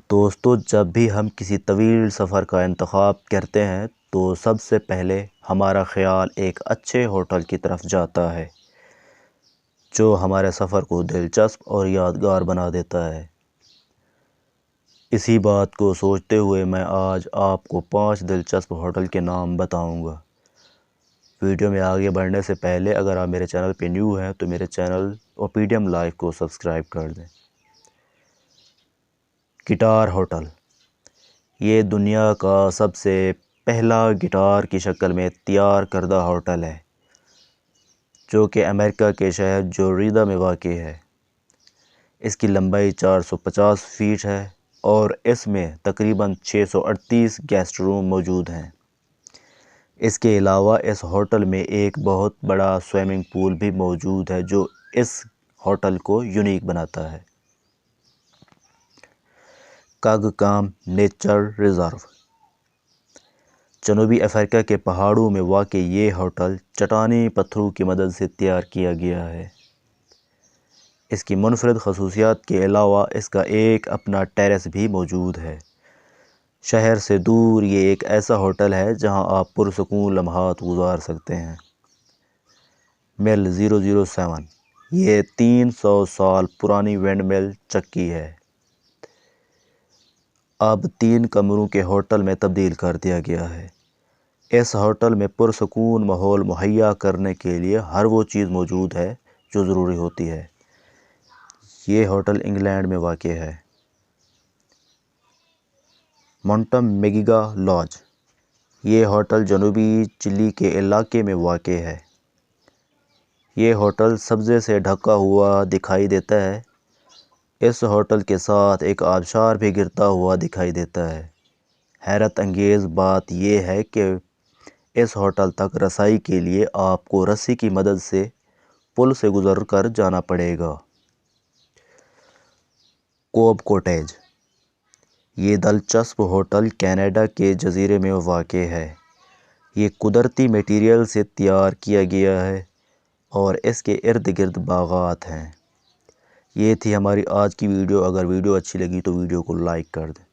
دوستو، جب بھی ہم کسی طویل سفر کا انتخاب کرتے ہیں تو سب سے پہلے ہمارا خیال ایک اچھے ہوٹل کی طرف جاتا ہے جو ہمارے سفر کو دلچسپ اور یادگار بنا دیتا ہے۔ اسی بات کو سوچتے ہوئے میں آج آپ کو 5 دلچسپ ہوٹل کے نام بتاؤں گا۔ ویڈیو میں آگے بڑھنے سے پہلے اگر آپ میرے چینل پہ نیو ہیں تو میرے چینل اوپیڈیم لائف کو سبسکرائب کر دیں۔ گٹار ہوٹل، یہ دنیا کا سب سے پہلا گٹار کی شکل میں تیار کردہ ہوٹل ہے جو کہ امریکہ کے شہر جوریدا میں واقع ہے۔ اس کی لمبائی 450 فیٹ ہے اور اس میں تقریباً 638 گیسٹ روم موجود ہیں۔ اس کے علاوہ اس ہوٹل میں ایک بہت بڑا سوئمنگ پول بھی موجود ہے جو اس ہوٹل کو یونیک بناتا ہے۔ کاگکام نیچر ریزرو، جنوبی افریقہ کے پہاڑوں میں واقع یہ ہوٹل چٹانی پتھروں کی مدد سے تیار کیا گیا ہے۔ اس کی منفرد خصوصیات کے علاوہ اس کا ایک اپنا ٹیرس بھی موجود ہے۔ شہر سے دور یہ ایک ایسا ہوٹل ہے جہاں آپ پرسکون لمحات گزار سکتے ہیں۔ مل 007، یہ 300 سال پرانی ونڈ مل چکی ہے، اب 3 کمروں کے ہوٹل میں تبدیل کر دیا گیا ہے۔ اس ہوٹل میں پرسکون ماحول مہیا کرنے کے لیے ہر وہ چیز موجود ہے جو ضروری ہوتی ہے۔ یہ ہوٹل انگلینڈ میں واقع ہے۔ مونٹمگیگا لاج، یہ ہوٹل جنوبی چلی کے علاقے میں واقع ہے۔ یہ ہوٹل سبزے سے ڈھکا ہوا دکھائی دیتا ہے۔ اس ہوٹل کے ساتھ ایک آبشار بھی گرتا ہوا دکھائی دیتا ہے۔ حیرت انگیز بات یہ ہے کہ اس ہوٹل تک رسائی کے لیے آپ کو رسی کی مدد سے پل سے گزر کر جانا پڑے گا۔ کوب کوٹیج، یہ دلچسپ ہوٹل کینیڈا کے جزیرے میں واقع ہے۔ یہ قدرتی میٹیریل سے تیار کیا گیا ہے اور اس کے ارد گرد باغات ہیں۔ یہ تھی ہماری آج کی ویڈیو۔ اگر ویڈیو اچھی لگی تو ویڈیو کو لائک کر دیں۔